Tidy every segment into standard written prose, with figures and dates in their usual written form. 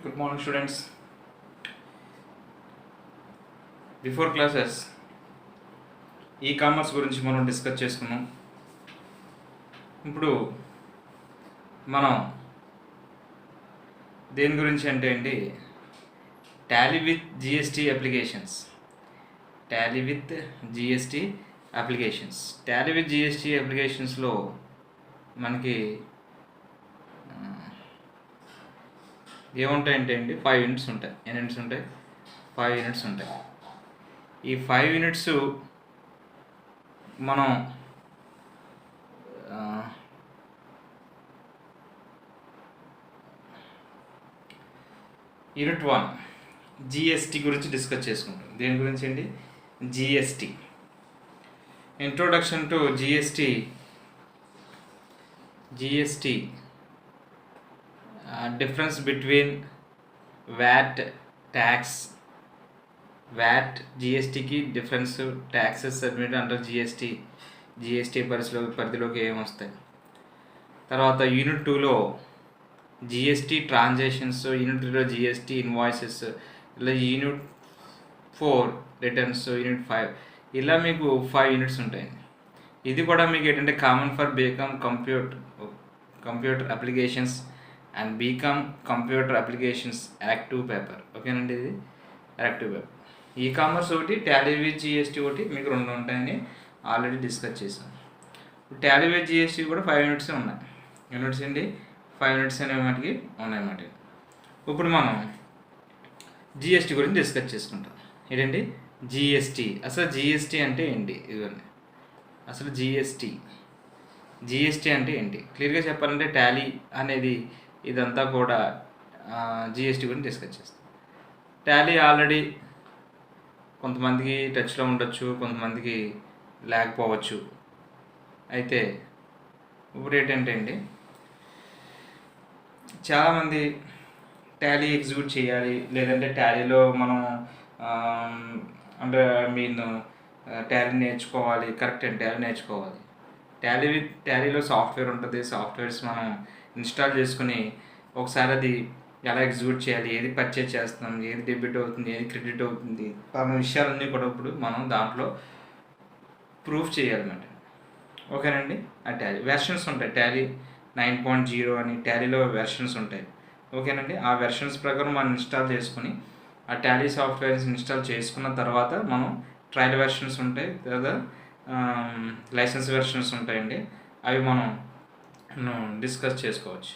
Good morning, students. Before classes commerce గురించి మనం discuss చేసుకున్నాం. ఇప్పుడు మనం దేని గురించి అంటే ఏంటి, Tally with GST applications. Tally with GST అప్లికేషన్స్లో మనకి ఏముంటాయంటే అండి 5 యూనిట్స్ ఉంటాయి. ఎన్ని యూనిట్స్ ఉంటాయి? 5 యూనిట్స్ ఉంటాయి. ఈ 5 యూనిట్స్ మనం యూనిట్ 1 జిఎస్టీ గురించి డిస్కస్ చేసుకుంటాం. దేని గురించి అండి? GST. Introduction to GST. Difference between VAT, tax. జిఎస్టీకి difference, taxes submit under GST పరిధిలోకి ఏమొస్తాయి. తర్వాత యూనిట్ 2లో జిఎస్టీ ట్రాన్సాక్షన్స్, యూనిట్ 3లో జిఎస్టీ ఇన్వాయిసెస్, ఇలా యూనిట్ 4 రిటర్న్స్, యూనిట్ 5 ఇలా మీకు 5 యూనిట్స్ ఉంటాయండి. ఇది కూడా మీకు ఏంటంటే common for BCom computer applications and BCom computer applications active paper. ఓకేనండి, ఇది యాక్టివ్ పేపర్. కామర్స్ ఒకటి, టాలీ విత్ జిఎస్టీ ఒకటి, మీకు 2 ఉంటాయని ఆల్రెడీ డిస్కస్ చేసాం. టాలీ విత్ జిఎస్టీ కూడా 5 యూనిట్స్ ఉన్నాయి. యూనిట్స్ అండి 5 యూనిట్స్ అనే వాటికి ఉన్నాయన్నమాట. ఇప్పుడు మనం జిఎస్టీ గురించి డిస్కస్ చేసుకుంటాం. ఏంటండి జిఎస్టీ? అసలు జిఎస్టీ అంటే ఏంటి? ఇవన్నీ అసలు జిఎస్టీ అంటే ఏంటి క్లియర్గా చెప్పాలంటే, టాలీ అనేది ఇదంతా కూడా జిఎస్టీ గురించి డిస్కస్ చేస్తాం. టాలీ ఆల్రెడీ కొంతమందికి టచ్లో ఉండొచ్చు, కొంతమందికి లేకపోవచ్చు. అయితే ఇప్పుడు ఏంటంటే అండి, చాలామంది టాలీ ఎగ్జిక్యూట్ చేయాలి, లేదంటే టాలీలో మనం అంటే టాలీ నేర్చుకోవాలి. కరెక్ట్ అండి, టాలీ నేర్చుకోవాలి. టాలీలో సాఫ్ట్వేర్ ఉంటుంది. సాఫ్ట్వేర్స్ మనం ఇన్స్టాల్ చేసుకుని ఒకసారి అది ఎలా ఎగ్జిక్యూట్ చేయాలి, ఏది పర్చేజ్ చేస్తున్నాం, ఏది డెబిట్ అవుతుంది, ఏది క్రెడిట్ అవుతుంది, అన్న విషయాలన్నీ కూడా ఇప్పుడు మనం దాంట్లో ప్రూఫ్ చేయాలన్నమాట. ఓకేనండి. ఆ టాలీ వెర్షన్స్ ఉంటాయి. టాలీ 9.0 అని టాలీలో వెర్షన్స్ ఉంటాయి. ఓకేనండి. ఆ వెర్షన్స్ ప్రకారం మనం ఇన్స్టాల్ చేసుకుని ఆ టాలీ సాఫ్ట్వేర్స్ ఇన్స్టాల్ చేసుకున్న తర్వాత మనం ట్రయల్ వెర్షన్స్ ఉంటాయి లేదా లైసెన్స్ వెర్షన్స్ ఉంటాయండి. అవి మనం డిస్కస్ చేసుకోవచ్చు.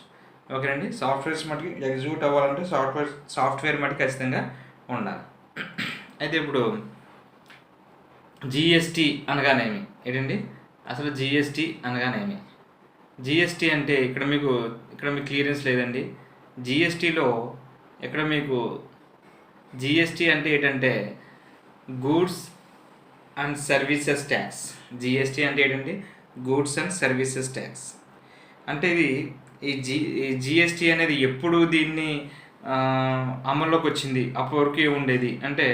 ఓకేనండి. సాఫ్ట్వేర్స్ మటుకు ఎగ్జిక్యూట్ అవ్వాలంటే సాఫ్ట్వేర్ మటుకు ఖచ్చితంగా ఉండాలి. అయితే ఇప్పుడు జిఎస్టీ అనగానేమి ఏంటండి? అసలు జిఎస్టీ అనగానేమి? జిఎస్టీ అంటే ఇక్కడ మీకు క్లియరెన్స్ లేదండి. జిఎస్టీలో ఇక్కడ మీకు జిఎస్టీ అంటే ఏంటంటే goods and services tax. GST అంటే ఏంటంటే గూడ్స్ అండ్ సర్వీసెస్ ట్యాక్స్. అంటే ఇది ఈ జిఎస్టీ అనేది ఎప్పుడు దీన్ని అమల్లోకి వచ్చింది, అప్పటి వరకు ఉండేది అంటే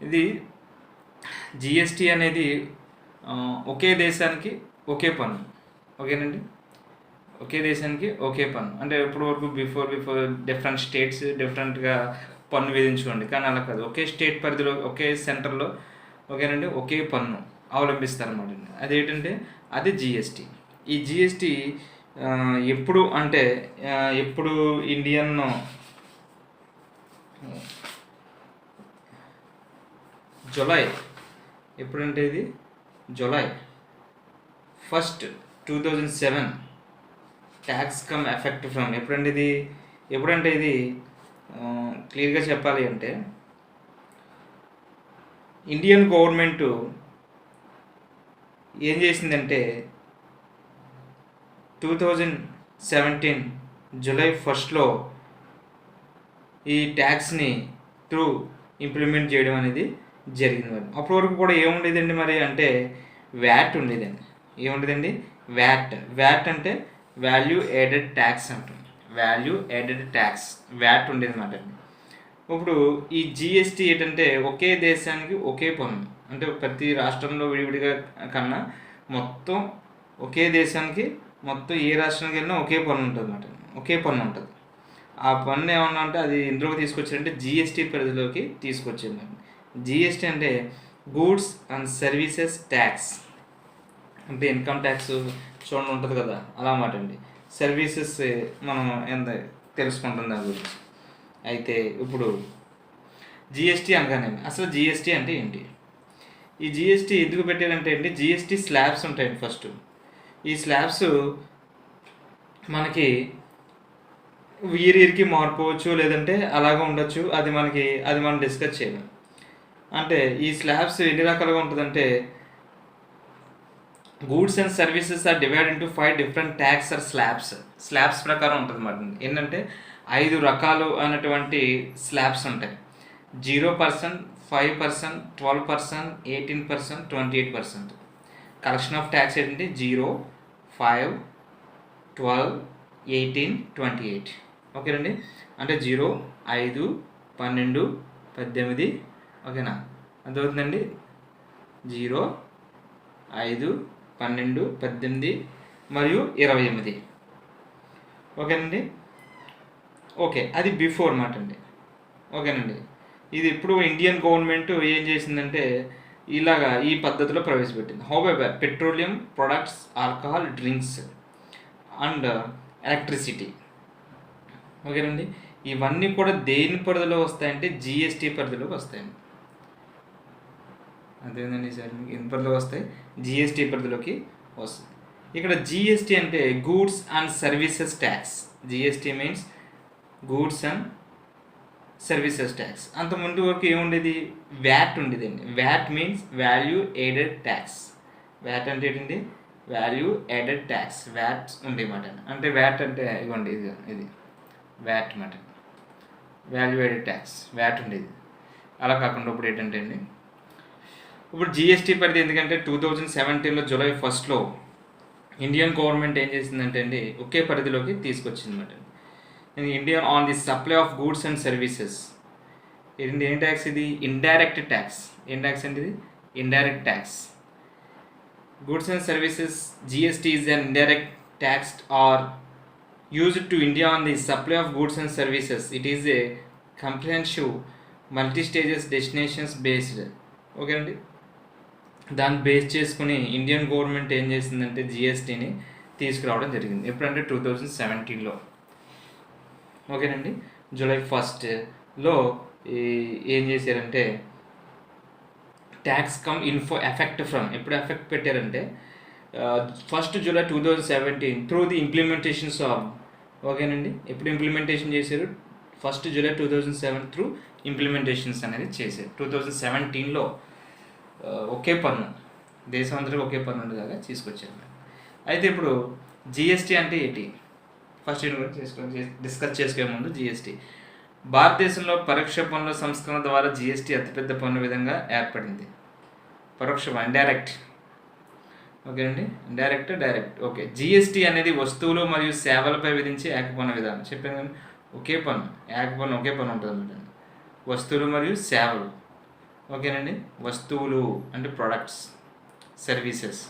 ఇది జిఎస్టీ అనేది ఒకే దేశానికి ఒకే పన్ను. ఓకేనండి. ఒకే దేశానికి ఒకే పన్ను అంటే ఇప్పటి వరకు బిఫోర్ డిఫరెంట్ స్టేట్స్ డిఫరెంట్గా పన్ను విధించుకోండి, కానీ అలా కాదు. ఒకే స్టేట్ పరిధిలో ఒకే సెంటర్లో ఓకేనండి ఒకే పన్ను అవలంబిస్తారన్నమాట. అదేంటంటే అది జిఎస్టీ. ఈ జిఎస్టీ ఎప్పుడు అంటే ఎప్పుడు ఇండియన్ జూలై, ఎప్పుడంటే ఇది July 1, 2007 tax come effect from. ఎప్పుడంటే ఇది క్లియర్గా చెప్పాలి అంటే ఇండియన్ గవర్నమెంట్ ఏం చేసిందంటే 2017 జూలై 1 ఈ ట్యాక్స్ని ఇంప్లిమెంట్ చేయడం అనేది జరిగింది. మరి అప్పటి వరకు కూడా ఏముండేదండి మరి అంటే వ్యాట్ ఉండేదండి. ఏముండేదండి? వ్యాట్ అంటే వాల్యూ యాడెడ్ ట్యాక్స్ అంటుంది. వ్యాట్ ఉండేది అన్నమాట. ఇప్పుడు ఈ జిఎస్టీ ఏంటంటే ఒకే దేశానికి ఒకే పన్ను, అంటే ప్రతి రాష్ట్రంలో విడివిడిగా కన్నా మొత్తం ఒకే దేశానికి మొత్తం ఏ రాష్ట్రానికి వెళ్ళినా ఒకే పన్ను ఉంటుంది అన్నమాట. ఒకే పన్ను ఉంటుంది. ఆ పన్ను ఏమన్నా అంటే అది ఎందులోకి తీసుకొచ్చారంటే జిఎస్టీ పరిధిలోకి తీసుకొచ్చింది. జిఎస్టీ అంటే గూడ్స్ అండ్ సర్వీసెస్ ట్యాక్స్, అంటే ఇన్కమ్ ట్యాక్స్ చూడండి ఉంటుంది కదా అలా మాట అండి. సర్వీసెస్ మనం ఎంత తెలుసుకుంటాం దాని గురించి. అయితే ఇప్పుడు జిఎస్టీ అనగానే అసలు జిఎస్టీ అంటే ఏంటి, ఈ జిఎస్టీ ఎందుకు పెట్టారంటే అండి, జిఎస్టీ స్లాబ్స్ ఉంటాయండి. ఫస్ట్ ఈ స్లాబ్స్ మనకి ఇయర్కి మారిపోవచ్చు, లేదంటే అలాగే ఉండొచ్చు, అది మనం డిస్కస్ చేయలేం. అంటే ఈ స్లాబ్స్ ఎన్ని రకాలుగా ఉంటుందంటే, goods and services are divide into 5 different tax or slabs ప్రకారం ఉంటుంది అన్నమాట. ఏంటంటే 5 రకాలు అనేటువంటి స్లాబ్స్ ఉంటాయి. 0%, 5%, 12%, 18%, 28%. కలెక్షన్ ఆఫ్ ట్యాక్స్ ఏంటంటే 0, 5, 12, 18, 28. ఓకేనండి. అంటే 0, 5, 12, 18. ఓకేనా, అర్థమవుతుందండి. 0, 5, 12, 18 మరియు 28. ఓకేనండి. ఓకే, అది బిఫోర్ మాట అండి. ఓకేనండి. ఇది ఇప్పుడు ఇండియన్ గవర్నమెంట్ ఏం చేసిందంటే ఇలాగా ఈ పద్ధతిలో ప్రవేశపెట్టింది. However petroleum products, alcohol drinks and electricity, ఓకేనండి, ఇవన్నీ కూడా దేని పరిధిలో వస్తాయంటే జిఎస్టీ పరిధిలోకి వస్తాయండి. అదేంటండి సార్, మీకు ఎన్ని పరిధిలోకి వస్తాయి? జిఎస్టీ పరిధిలోకి వస్తుంది. ఇక్కడ జిఎస్టీ అంటే goods and services tax. GST means goods and services tax. అంత ముందు వరకు ఏముండేది? వ్యాట్ ఉండేదండి. VAT means value added tax. VAT అంటే ఏంటండి? Value added tax. వ్యాట్ ఉండేమాట. అంటే వ్యాట్ అంటే ఇవ్వండి, ఇది వ్యాట్ మాట, వాల్యూ యాడెడ్ ట్యాక్స్, వ్యాట్ ఉండేది. అలా కాకుండా ఇప్పుడు ఏంటంటే అండి, ఇప్పుడు జిఎస్టీ పరిధి ఎందుకంటే 2017లో జూలై 1 ఇండియన్ గవర్నమెంట్ ఏం చేసిందంటే అండి ఒకే పరిధిలోకి తీసుకొచ్చింది అనమాట. India on the supply of goods and services. ఏంటి, ఏం ట్యాక్స్ ఇది? Indirect tax. ఏం ట్యాక్స్ అండి ఇది? Indirect tax. Goods and services GST is an indirect tax are used to India on the supply of goods and services. It is a comprehensive multi-stages destinations based. Okay అండి, దాన్ని base చేసుకుని Indian government ఏం చేసిందంటే జిఎస్టీని తీసుకురావడం జరిగింది. ఎప్పుడంటే 2017లో. ఓకేనండి. July 1లో ఏం చేశారంటే tax come info effect from, ఎప్పుడు ఎఫెక్ట్ పెట్టారంటే 1 July 2017 through the implementations of. ఓకేనండి, ఎప్పుడు ఇంప్లిమెంటేషన్ చేశారు? 1 జూలై 2007 త్రూ ఇంప్లిమెంటేషన్స్ అనేది చేశారు. 2017లో ఒకే పన్ను, దేశం అందరికీ ఒకే పన్ను ఉండేలాగా తీసుకొచ్చారు. అయితే ఇప్పుడు జిఎస్టీ అంటే ఏంటి? ఫస్ట్ డిస్కస్ చేసుకునే ముందు జిఎస్టీ భారతదేశంలో పరోక్ష పన్నుల సంస్కరణ ద్వారా జిఎస్టీ అతిపెద్ద పన్ను విధంగా ఏర్పడింది. పరోక్ష ఇండైరెక్ట్. ఓకేనండి, ఇండైరెక్ట్, డైరెక్ట్. ఓకే, జిఎస్టీ అనేది వస్తువులు మరియు సేవలపై విధించే ఏకపన్ను విధానం. చెప్పాను కానీ ఒకే పన్ను, ఏకపన్ను, ఒకే పన్ను ఉంటుంది అన్నమాట. వస్తువులు మరియు సేవలు. ఓకేనండి, వస్తువులు అంటే ప్రొడక్ట్స్, సర్వీసెస్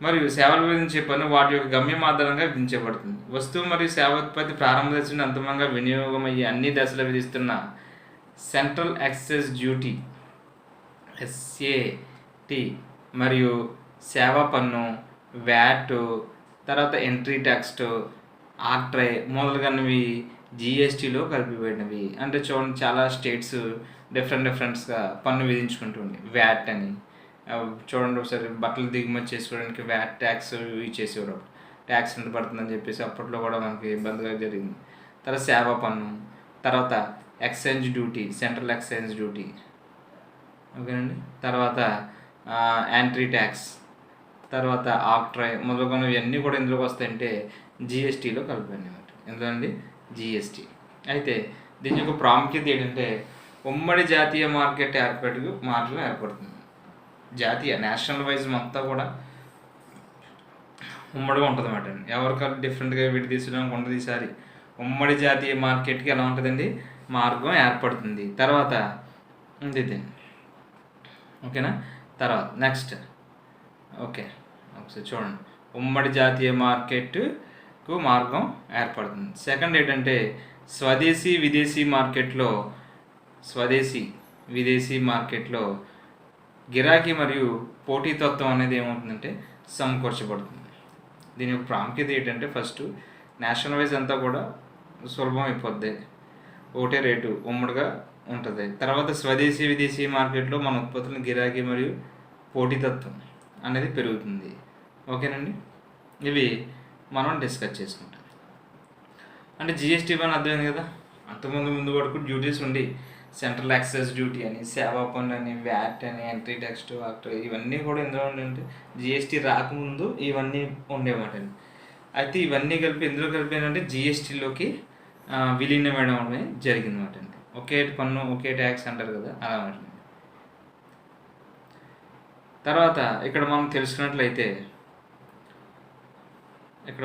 మరియు సేవలు విధించే పన్ను వాటి యొక్క గమ్యం ఆధారంగా విధించబడుతుంది. వస్తువు మరియు సేవ ఉత్పత్తి ప్రారంభ దశ నుండి అంతిమంగా వినియోగం అయ్యే అన్ని దశలు విధిస్తున్న సెంట్రల్ ఎక్సైజ్ డ్యూటీ ఎస్ఏటి మరియు సేవా పన్ను, వ్యాట్, తర్వాత ఎంట్రీ ట్యాక్స్, ఆర్ట్రై మొదలుగానివి జిఎస్టీలో కలిపిపోయినవి. అంటే చూడండి, చాలా స్టేట్స్ డిఫరెంట్గా పన్ను విధించుకుంటుంది. వ్యాట్ అని చూడండి, ఒకసారి బట్టలు దిగుమతి చేసుకోవడానికి వ్యాట్ ట్యాక్స్ ఇచ్చేసేవారు. ట్యాక్స్ ఎంత పడుతుందని చెప్పేసి అప్పట్లో కూడా మనకి ఇబ్బందిగా జరిగింది. తర్వాత సేవా పన్ను, తర్వాత exchange duty, central exchange duty. ఓకేనండి, తర్వాత యాంట్రీ ట్యాక్స్, తర్వాత ఆక్ట్రై మొదలుగునవి అన్నీ కూడా ఎందులోకి వస్తాయంటే జిఎస్టీలో కలిపాను అనమాట. ఎందులో అండి? జిఎస్టీ. అయితే దీని యొక్క ప్రాముఖ్యత ఏంటంటే ఉమ్మడి జాతీయ మార్కెట్ మార్గం ఏర్పడుతుంది. జాతీయ నేషనల్ వైజ్ మొత్తం కూడా ఉమ్మడిగా ఉంటుంది అన్నమాట అండి. ఎవరికైనా డిఫరెంట్గా విడి తీసుకోవడానికి ఉండదు. ఈసారి ఉమ్మడి జాతీయ మార్కెట్కి ఎలా ఉంటుందండి? మార్గం ఏర్పడుతుంది. తర్వాత ఇది ఓకేనా. తర్వాత నెక్స్ట్ ఓకే, ఒకసారి చూడండి, ఉమ్మడి జాతీయ మార్కెట్కు మార్గం ఏర్పడుతుంది. సెకండ్ ఏంటంటే స్వదేశీ విదేశీ మార్కెట్లో స్వదేశీ విదేశీ మార్కెట్లో గిరాకీ మరియు పోటీతత్వం అనేది ఏమవుతుందంటే సమకూర్చబడుతుంది. దీని యొక్క ప్రాముఖ్యత ఏంటంటే ఫస్ట్ నేషనల్ వైజ్ అంతా కూడా సులభం అయిపోద్ది, ఒకటే రేటు ఉమ్మడిగా ఉంటుంది. తర్వాత స్వదేశీ విదేశీ మార్కెట్లో మన ఉత్పత్తుల గిరాకీ మరియు పోటీతత్వం అనేది పెరుగుతుంది. ఓకేనండి, ఇవి మనం డిస్కస్ చేసుకుంటాం. అంటే జిఎస్టీ పని అర్థమైంది కదా. ముందు వరకు డ్యూటీస్ ఉండి సెంట్రల్ ఎక్సైజ్ డ్యూటీ అని, సేవా పన్ను అని, వ్యాట్ అని, ఎంట్రీ ట్యాక్స్ యాక్ట్, ఇవన్నీ కూడా ఎందులో ఉండే జిఎస్టీ రాకముందు ఇవన్నీ ఉండేమాట. అయితే ఇవన్నీ కలిపి ఎందులో కలిపి ఏంటంటే జిఎస్టీలోకి విలీనం అవడమే జరిగిందన్నమాట అండి. ఒకే పన్ను ఒకే ట్యాక్స్ అంటారు కదా, అలా మాట. తర్వాత ఇక్కడ మనం తెలుసుకున్నట్లయితే ఇక్కడ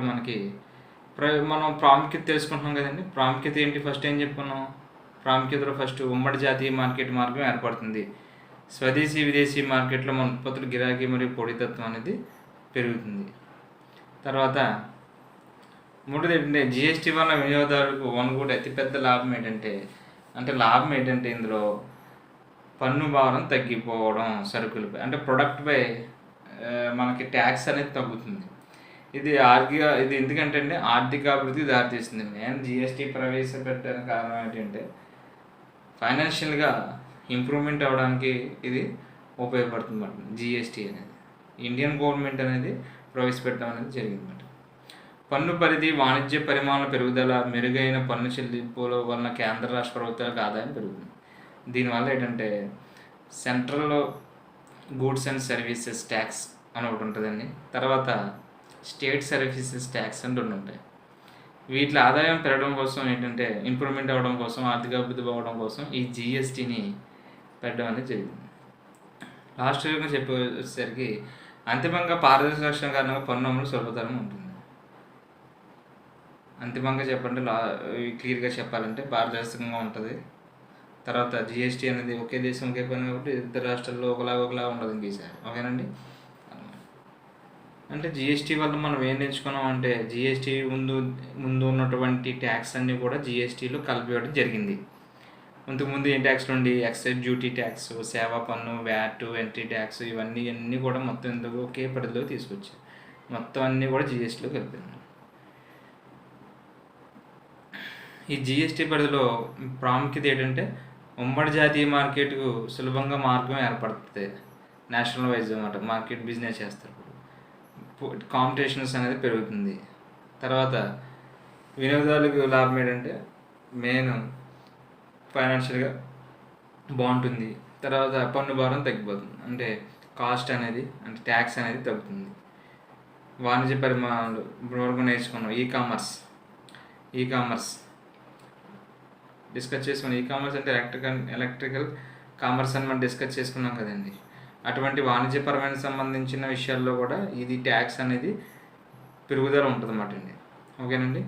మనం ప్రాముఖ్యత తెలుసుకుంటున్నాం కదండి. ప్రాముఖ్యత ఏంటి? ఫస్ట్ ఏం చెప్పుకున్నాం? ప్రాముఖ్యతలో ఫస్ట్ ఉమ్మడి జాతీయ మార్కెట్ మార్గం ఏర్పడుతుంది. స్వదేశీ విదేశీ మార్కెట్లో మన ఉత్పత్తులు గిరాకీ మరియు పోటీతత్వం అనేది పెరుగుతుంది. తర్వాత మూడోది ఏంటంటే జిఎస్టీ వల్ల వినియోగదారులకు వనగూడ అతిపెద్ద లాభం ఏంటంటే ఇందులో పన్ను భారం తగ్గిపోవడం సరుకులపై, అంటే ప్రొడక్ట్పై మనకి ట్యాక్స్ అనేది తగ్గుతుంది. ఇది ఎందుకంటే అండి ఆర్థిక అభివృద్ధి దారితీస్తుంది. నేను జిఎస్టీ ప్రవేశపెట్టడానికి కారణం ఏంటంటే ఫైనాన్షియల్గా ఇంప్రూవ్మెంట్ అవ్వడానికి ఇది ఉపయోగపడుతుంది అన్నమాట. జిఎస్టీ అనేది ఇండియన్ గవర్నమెంట్ అనేది ప్రవేశపెట్టడం అనేది జరిగిందన్నమాట. పన్ను పరిధి, వాణిజ్య పరిమాణాల పెరుగుదల, మెరుగైన పన్ను చెల్లింపుల వలన కేంద్ర రాష్ట్ర ప్రభుత్వాలకు ఆదాయం పెరుగుతుంది. దీనివల్ల ఏంటంటే central goods and services tax అని ఒకటి ఉంటుందండి. తర్వాత స్టేట్ సర్వీసెస్ ట్యాక్స్ అని రెండు ఉంటాయి. వీటి ఆదాయం పెరగడం కోసం ఏంటంటే ఇంప్రూవ్మెంట్ అవ్వడం కోసం, ఆర్థిక అభివృద్ధి అవ్వడం కోసం ఈ జిఎస్టీని పెట్టడం అనేది జరిగింది. లాస్ట్ ఇయర్గా చెప్పేసరికి అంతిమంగా పారదర్శక కారణంగా పన్ను అమలు సులభతరం ఉంటుంది. అంతిమంగా చెప్పండి, క్లియర్గా చెప్పాలంటే పారదర్శకంగా ఉంటుంది. తర్వాత జిఎస్టీ అనేది ఒకే దేశం ఒకే పని కాబట్టి ఇద్దరు రాష్ట్రాల్లో ఒకలా ఉండదు ఇంకేసారి. ఓకేనండి. అంటే జిఎస్టీ వల్ల మనం ఏం నేర్చుకున్నాం అంటే జిఎస్టీ ముందు ఉన్నటువంటి ట్యాక్స్ అన్నీ కూడా జిఎస్టీలో కలిపేయడం జరిగింది. ముందు ఏం ట్యాక్స్లు ఉండి ఎక్సైజ్ డ్యూటీ ట్యాక్స్, సేవా పన్ను, వ్యాట్, ఎంట్రీ ట్యాక్స్, ఇవన్నీ కూడా మొత్తం ఎందుకు ఒకే పరిధిలో తీసుకొచ్చాయి. మొత్తం అన్నీ కూడా జిఎస్టీలో కలిపారు. ఈ జిఎస్టీ పరిధిలో ప్రాముఖ్యత ఏంటంటే ఉమ్మడి జాతీయ మార్కెట్కు సులభంగా మార్గం ఏర్పడుతుంది. నేషనల్ వైజ్ అన్నమాట, మార్కెట్ బిజినెస్ చేస్తారు. కాంపిటీషన్స్ అనేది పెరుగుతుంది. తర్వాత వినియోగదారులకు లాభం ఏంటంటే మెయిన్ ఫైనాన్షియల్గా బాగుంటుంది. తర్వాత పన్ను భారం తగ్గిపోతుంది, అంటే కాస్ట్ అనేది అంటే ట్యాక్స్ అనేది తగ్గుతుంది. వాణిజ్య పరిమాణాలు ఇప్పుడు వరకు నేర్చుకున్నాం. ఈ కామర్స్ డిస్కస్ చేసుకున్నాం. ఈ కామర్స్ అంటే ఎలక్ట్రికల్ కామర్స్ అని మనం డిస్కస్ చేసుకున్నాం కదండి. అటువంటి వాణిజ్యపరమైన సంబంధించిన విషయాల్లో కూడా ఇది ట్యాక్స్ అనేది పెరుగుదల ఉంటుంది అన్నమాట అండి. ఓకేనండి.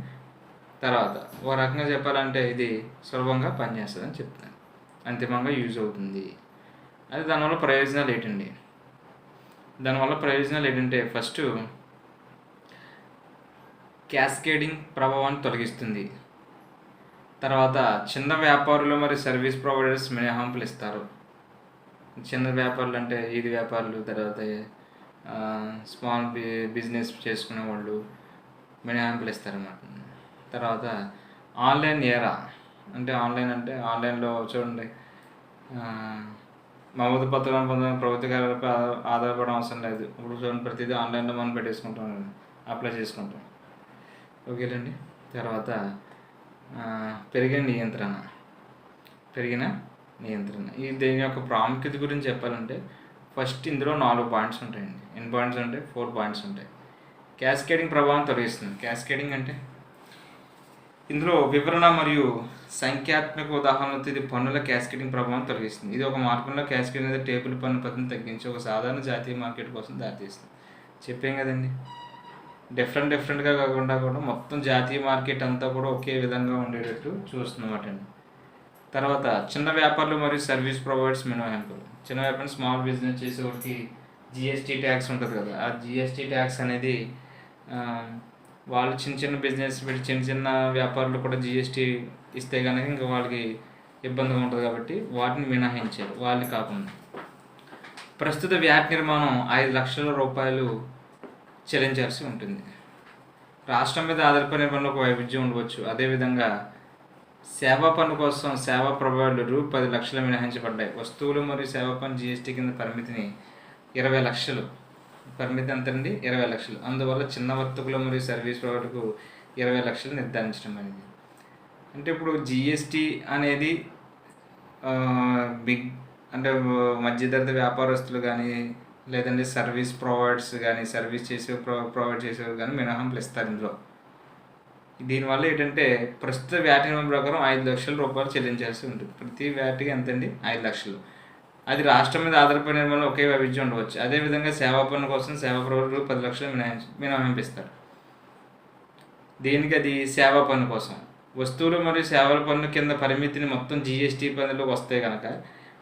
తర్వాత ఒక రకంగా చెప్పాలంటే ఇది సులభంగా పనిచేస్తుంది అని చెప్తాను, అంతిమంగా యూజ్ అవుతుంది. అది దానివల్ల ప్రయోజనాలు ఏంటంటే ఫస్ట్ క్యాస్కేడింగ్ ప్రభావాన్ని తొలగిస్తుంది. తర్వాత చిన్న వ్యాపారులు మరియు సర్వీస్ ప్రొవైడర్స్ మినహాయింపులు ఇస్తారు. చిన్న వ్యాపారులు అంటే ఈది వ్యాపారులు, తర్వాత స్మాల్ బిజినెస్ చేసుకునే వాళ్ళు మినహాయింపులు ఇస్తారన్నమాట. తర్వాత ఆన్లైన్ ఏరా అంటే ఆన్లైన్లో చూడండి, నమోదు పత్రం ప్రభుత్వ కార్యాలపై ఆధారపడడం అవసరం లేదు. ఇప్పుడు చూడండి ప్రతిదీ ఆన్లైన్లో మనం పెట్టేసుకుంటాం, అప్లై చేసుకుంటాం. ఓకేనండి. తర్వాత పెరిగిన నియంత్రణ ఈ దీని యొక్క ప్రాముఖ్యత గురించి చెప్పాలంటే ఫస్ట్ ఇందులో 4 పాయింట్స్ ఉంటాయండి. ఎన్ని పాయింట్స్ ఉంటాయి? 4 పాయింట్స్ ఉంటాయి. క్యాస్కేడింగ్ ప్రభావం తొలగిస్తుంది. క్యాస్కేడింగ్ అంటే ఇందులో వివరణ మరియు సంఖ్యాత్మక ఉదాహరణలతో ఇది పన్నుల క్యాస్కేడింగ్ ప్రభావం తొలగిస్తుంది. ఇది ఒక మార్గంలో క్యాస్కేడింగ్ అనేది టేబుల్ పన్ను పద్ధతిని తగ్గించి ఒక సాధారణ జాతీయ మార్కెట్ కోసం దారితీస్తుంది. చెప్పాం కదండి, డిఫరెంట్గా కాకుండా కూడా మొత్తం జాతీయ మార్కెట్ అంతా కూడా ఒకే విధంగా ఉండేటట్టు చూస్తున్నమాట అండి. తర్వాత చిన్న వ్యాపారులు మరియు సర్వీస్ ప్రొవైడర్స్ మినహాయింపులు. చిన్న వ్యాపారం స్మాల్ బిజినెస్ చేసేవాడికి జిఎస్టీ ట్యాక్స్ ఉంటుంది కదా, ఆ జిఎస్టీ ట్యాక్స్ అనేది వాళ్ళు చిన్న చిన్న బిజినెస్ పెట్టి చిన్న చిన్న వ్యాపారులు కూడా జిఎస్టీ ఇస్తే కనుక ఇంకా వాళ్ళకి ఇబ్బందిగా ఉంటుంది కాబట్టి వాటిని మినహాయించారు. వాళ్ళని కాకుండా ప్రస్తుత వ్యాట్ నిర్మాణం 5 లక్షల రూపాయలు చెల్లించాల్సి ఉంటుంది. రాష్ట్రం మీద ఆధారపడిన పన్నులో ఒక వైవిధ్యం ఉండవచ్చు. అదేవిధంగా సేవా పన్ను కోసం సేవా ప్రొవైడర్లు 10 లక్షలు మినహాయించబడ్డాయి. వస్తువులు మరియు సేవా పన్ను జిఎస్టీ కింద పరిమితిని 20 లక్షలు, పరిమితి ఎంతండి 20 లక్షలు. అందువల్ల చిన్న వర్తకులు మరియు సర్వీస్ ప్రొవైడర్కు 20 లక్షలు నిర్ధారించడం అనేది. అంటే ఇప్పుడు జిఎస్టీ అనేది బిగ్ అంటే మధ్యతరగతి వ్యాపారస్తులు కానీ లేదంటే సర్వీస్ ప్రొవైడర్స్ కానీ సర్వీస్ ప్రొవైడ్ చేసేవారు కానీ మినహాంపులు ఇస్తారు ఇందులో. దీనివల్ల ఏంటంటే ప్రస్తుత వ్యాట్ నియమం ప్రకారం 5 లక్షల రూపాయలు చెల్లించాల్సి ఉంటుంది. ప్రతి వ్యాట్కి ఎంతండి 5 లక్షలు. అది రాష్ట్రం మీద ఆధారపడిన వల్ల ఒకే వైవిధ్యం ఉండవచ్చు. అదేవిధంగా సేవా పన్ను కోసం సేవా ప్రొవైడర్లు 10 లక్షలు మినహాయింపిస్తారు. దేనికి? అది సేవా పన్ను కోసం. వస్తువులు మరియు సేవల పన్ను కింద పరిమితిని మొత్తం జిఎస్టీ పరిధిలోకి వస్తే కనుక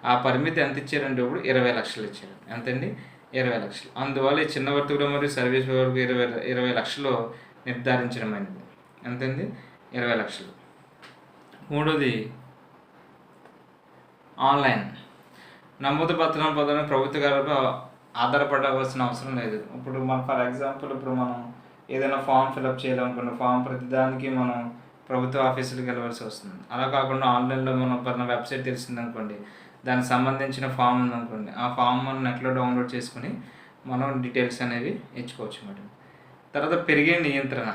ఆ పరిమితి ఎంత ఇచ్చారంటే ఇప్పుడు 20 లక్షలు ఇచ్చారు. ఎంతండి 20 లక్షలు. అందువల్ల ఈ చిన్న వర్తకులు మరియు సర్వీస్ ప్రొవైడర్కు 20 లక్షలు నిర్ధారించడం అనేది. ఎంతండి 20 లక్షలు. మూడోది ఆన్లైన్ నమోదు పత్రం పొందడం ప్రభుత్వ గారిపై ఆధారపడవలసిన అవసరం లేదు. ఇప్పుడు మనం ఫర్ ఎగ్జాంపుల్ ఇప్పుడు మనం ఏదైనా ఫామ్ ఫిలప్ చేయాలనుకున్న ఫామ్ ప్రతిదానికి మనం ప్రభుత్వ ఆఫీసులకు వెళ్ళవలసి వస్తుంది. అలా కాకుండా ఆన్లైన్లో మనం పైన వెబ్సైట్ తెలిసిందనుకోండి, దానికి సంబంధించిన ఫామ్ ఉందనుకోండి, ఆ ఫామ్ మనం నెట్లో డౌన్లోడ్ చేసుకుని మనం డీటెయిల్స్ అనేవి ఇచ్చుకోవచ్చు అన్నమాట. తర్వాత పెరిగే నియంత్రణ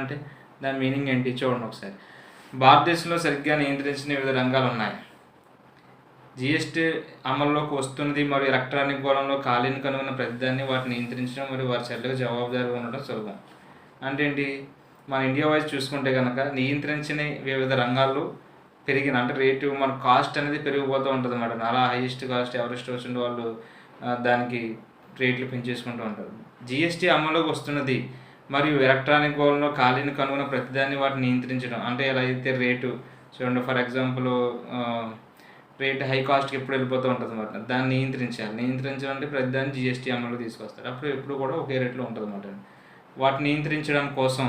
అంటే దాని మీనింగ్ ఏంటి చూడండి ఒకసారి. భారతదేశంలో సరిగ్గా నియంత్రించిన వివిధ రంగాలు ఉన్నాయి. జిఎస్టీ అమల్లోకి వస్తున్నది మరియు ఎలక్ట్రానిక్ గోళంలో ఖాళీని కనుగొన్న ప్రతిదాన్ని వాటిని నియంత్రించడం మరియు వారి చర్యలకు జవాబుదారీగా ఉండడం సులభం. అంటే ఏంటి? మన ఇండియా వైజ్ చూసుకుంటే కనుక నియంత్రించిన వివిధ రంగాల్లో పెరిగిన అంటే రేటు మన కాస్ట్ అనేది పెరిగిపోతూ ఉంటుంది అన్నమాట. అలా హైయెస్ట్ కాస్ట్ ఎవరెస్ట్ వచ్చిన వాళ్ళు దానికి రేట్లు పెంచేసుకుంటూ ఉంటారు. జిఎస్టీ అమల్లోకి వస్తున్నది మరియు ఎలక్ట్రానిక్ గోళంలో ఖాళీని కనుగొన్న ప్రతిదాన్ని వాటిని నియంత్రించడం. అంటే ఎలా అయితే రేటు చూడండి, ఫర్ ఎగ్జాంపుల్ రేట్ హై కాస్ట్కి ఎప్పుడు వెళ్ళిపోతూ ఉంటుంది అన్నమాట. దాన్ని నియంత్రించాలంటే ప్రతిదాన్ని జిఎస్టీ అమలు తీసుకొస్తారు. అప్పుడు ఎప్పుడు కూడా ఒకే రేట్లో ఉంటుంది అన్నమాట. వాటిని నియంత్రించడం కోసం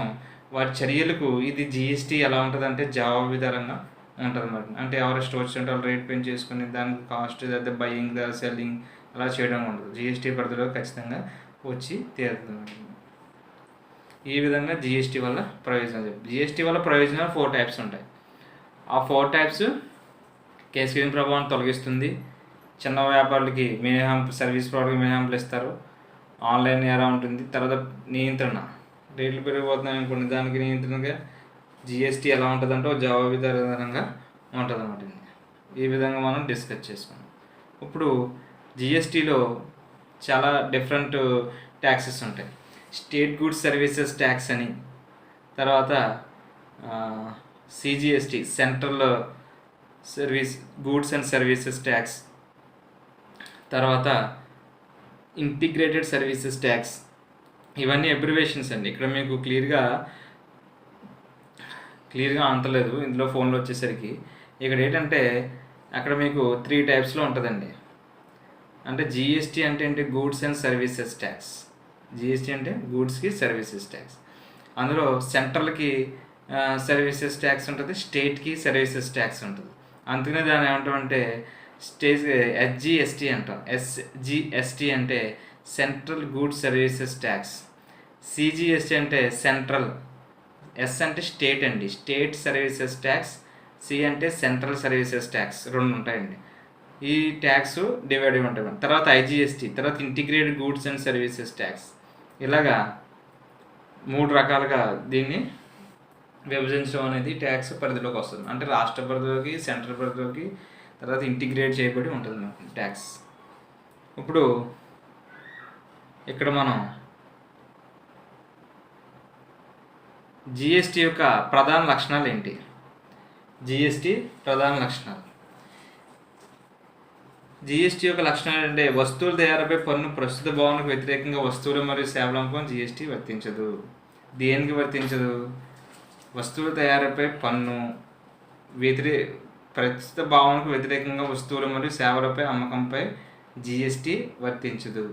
వాటి చర్యలకు ఇది జిఎస్టీ ఎలా ఉంటుంది అంటే జవాబుదారంగా ఉంటుంది అన్నమాట. అంటే ఎవరెస్ట్ వచ్చినట్టు వాళ్ళు రేట్ పెంచేసుకుని దానికి కాస్ట్ అయితే బయింగ్ సెల్లింగ్ అలా చేయడం ఉండదు. జిఎస్టీ పరిధిలో ఖచ్చితంగా వచ్చి తీరుతుంది. ఈ విధంగా జిఎస్టీ వల్ల ప్రయోజనాలు జిఎస్టీ వల్ల ప్రయోజనాలు 4 టైప్స్ ఉంటాయి. ఆ 4 టైప్స్ కేస్కేడింగ్ ప్రభావాన్ని తొలగిస్తుంది. చిన్న వ్యాపారులకి మినహాంపు, సర్వీస్ ప్రొవైడర్కి మినహాంపులు ఇస్తారు. ఆన్లైన్ ఎలా ఉంటుంది. తర్వాత నియంత్రణ, రేట్లు పెరిగిపోతున్నాయి అనుకోండి, దానికి నియంత్రణగా జిఎస్టీ ఎలా ఉంటుందంటే జవాబుదారీగా ఉంటుంది అన్నమాట. ఈ విధంగా మనం డిస్కస్ చేసుకున్నాం. ఇప్పుడు జిఎస్టీలో చాలా డిఫరెంట్ ట్యాక్సెస్ ఉంటాయి. స్టేట్ గూడ్స్ సర్వీసెస్ ట్యాక్స్ అని, తర్వాత CGST central service goods and services tax, తర్వాత ఇంటిగ్రేటెడ్ సర్వీసెస్ ట్యాక్స్. ఇవన్నీ అబ్రివేషన్స్ అండి. ఇక్కడ మీకు క్లియర్గా అంతలేదు ఇందులో ఫోన్లో వచ్చేసరికి. ఇక్కడ ఏంటంటే అక్కడ మీకు 3 టైప్స్లో ఉంటుందండి. అంటే జిఎస్టీ అంటే ఏంటి? Goods and services tax. GST అంటే గూడ్స్కి సర్వీసెస్ ట్యాక్స్. అందులో సెంట్రల్కి సర్వీసెస్ ట్యాక్స్ ఉంటుంది, స్టేట్కి సర్వీసెస్ ట్యాక్స్ ఉంటుంది. అందుకనే దాన్ని ఏమంటామంటే ఎస్జిఎస్టీ అంటాం. ఎస్జిఎస్టీ అంటే central goods services tax. CGST అంటే సెంట్రల్, ఎస్ అంటే స్టేట్ అండి, స్టేట్ సర్వీసెస్ ట్యాక్స్. సి అంటే సెంట్రల్ సర్వీసెస్ ట్యాక్స్. 2 ఉంటాయండి. ఈ ట్యాక్స్ డివైడ్ అయి ఉంటాయి. తర్వాత ఐజిఎస్టీ, తర్వాత integrated goods and services tax. ఇలాగా 3 రకాలుగా దీన్ని విభజించడం అనేది ట్యాక్స్ పరిధిలోకి వస్తుంది. అంటే రాష్ట్ర పరిధిలోకి, సెంట్రల్ పరిధిలోకి, తర్వాత ఇంటిగ్రేట్ చేయబడి ఉంటుంది మనకి ట్యాక్స్. ఇప్పుడు ఇక్కడ మనం జిఎస్టీ యొక్క ప్రధాన లక్షణాలు ఏంటి? జిఎస్టీ ప్రధాన లక్షణాలు. జిఎస్టీ యొక్క లక్షణాలు అంటే వస్తువుల తయారీపై పన్ను ప్రస్తుత భావనకు వ్యతిరేకంగా వస్తువులు మరియు సేవల అమ్మకం జిఎస్టీ వర్తించదు. దేనికి వర్తించదు? వస్తువుల తయారీపై పన్ను ప్రస్తుత భావనకు వ్యతిరేకంగా వస్తువులు మరియు సేవలపై అమ్మకంపై జిఎస్టీ వర్తించదు.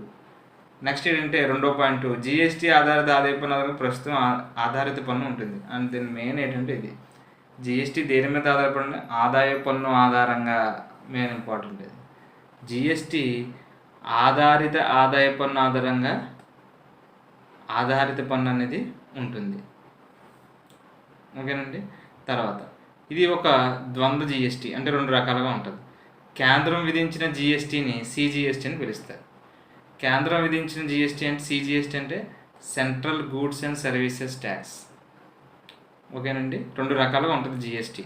నెక్స్ట్ ఏంటంటే 2.2 జిఎస్టీ ఆధారిత ఆదాయ పన్ను ప్రస్తుతం ఆధారిత పన్ను ఉంటుంది. అండ్ దీని మెయిన్ ఏంటంటే ఇది జిఎస్టీ దేని మీద ఆధారపడి ఆదాయ పన్ను ఆధారంగా మెయిన్ ఇంపార్టెంట్. ఇది జిఎస్టీ ఆధారిత ఆదాయ పన్ను ఆధారంగా ఆధారిత పన్ను అనేది ఉంటుంది. ఓకేనండి. తర్వాత ఇది ఒక ద్వంద్వ జిఎస్టీ, అంటే 2 రకాలుగా ఉంటుంది. కేంద్రం విధించిన జిఎస్టీని సిజిఎస్టీ అని పిలుస్తారు. కేంద్రం విధించిన జిఎస్టీ అంటే సిజిఎస్టీ అంటే central goods and services tax. ఓకేనండి. 2 రకాలుగా ఉంటుంది జిఎస్టీ.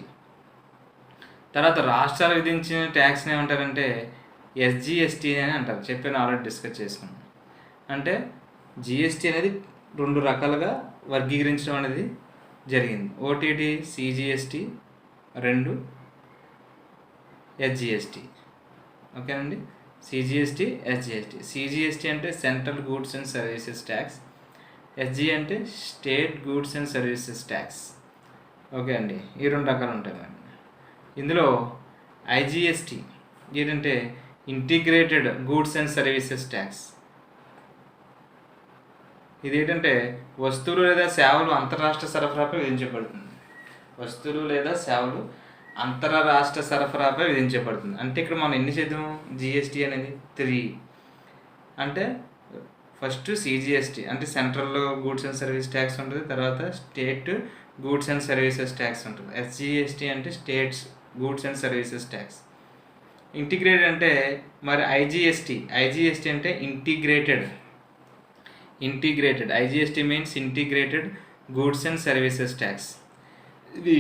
తర్వాత రాష్ట్రాలు విధించిన ట్యాక్స్ని ఏమంటారంటే ఎస్జిఎస్టీ అని అంటారు. చెప్పాను, ఆల్రెడీ డిస్కస్ చేసుకున్నాం. అంటే జిఎస్టీ అనేది 2 రకాలుగా వర్గీకరించడం అనేది జరిగింది. ఓటీటీ సిజిఎస్టీ, 2 ఎస్జిఎస్టీ. ఓకేనండి. CGST, SGST. సిజిఎస్టీ అంటే central goods and services tax, SG అంటే state goods and services tax. Okay అండి. ఈ 2 రకాలు ఉంటాయి మరి. ఇందులో ఐజిఎస్టీ ఏంటంటే integrated goods and services tax. ఇదేంటంటే వస్తువులు లేదా సేవలు అంతర్రాష్ట్ర సరఫరాపై విధించబడుతుంది. వస్తువులు లేదా సేవలు అంతర్రాష్ట్ర సరఫరాపై విధించబడుతుంది. అంటే ఇక్కడ మనం ఎన్ని చేద్దాం? జిఎస్టీ అనేది 3. అంటే ఫస్ట్ సిజిఎస్టీ అంటే central goods and service tax ఉంటుంది. తర్వాత state goods and services tax ఉంటుంది. ఎస్జిఎస్టీ అంటే states goods and services tax. Integrated అంటే మరి ఐజిఎస్టీ అంటే integrated IGST means integrated goods and services tax. ఇది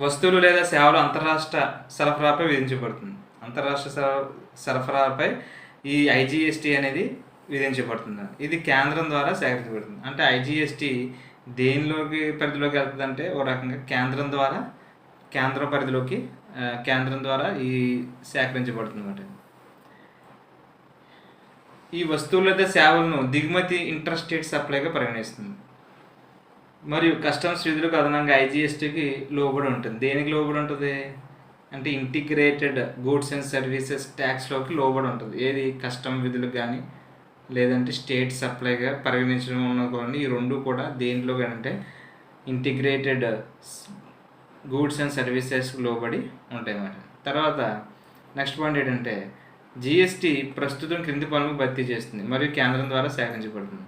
వస్తువులు లేదా సేవలు అంతర్రాష్ట్ర సరఫరాపై విధించబడుతుంది. అంతర్రాష్ట్ర సరఫరాపై ఈ ఐజిఎస్టీ అనేది విధించబడుతుంది. ఇది కేంద్రం ద్వారా సేకరించబడుతుంది. అంటే ఐజిఎస్టీ దేనిలోకి పరిధిలోకి వెళ్తుంది అంటే ఓ రకంగా కేంద్రం ద్వారా ఈ సేకరించబడుతుంది అన్నమాట. ఈ వస్తువులు లేదా సేవలను దిగుమతి ఇంటర్ స్టేట్ సప్లైగా పరిగణిస్తుంది. మరియు కస్టమ్స్ విధులకు అదనంగా ఐజిఎస్టీకి లోబడి ఉంటుంది. దేనికి లోబడి ఉంటుంది అంటే ఇంటిగ్రేటెడ్ గూడ్స్ అండ్ సర్వీసెస్ ట్యాక్స్లోకి లోబడి ఉంటుంది. ఏది కస్టమ్ విధులకు కానీ లేదంటే స్టేట్ సప్లైగా పరిగణించడం ఉన్న కూడా ఈ 2 కూడా దేంట్లో అంటే ఇంటిగ్రేటెడ్ గూడ్స్ అండ్ సర్వీసెస్ లోబడి ఉంటాయి అన్నమాట. తర్వాత నెక్స్ట్ పాయింట్ ఏంటంటే జిఎస్టీ ప్రస్తుతం క్రింది పన్నులకు భర్తీ చేస్తుంది మరియు కేంద్రం ద్వారా సేకరించబడుతుంది.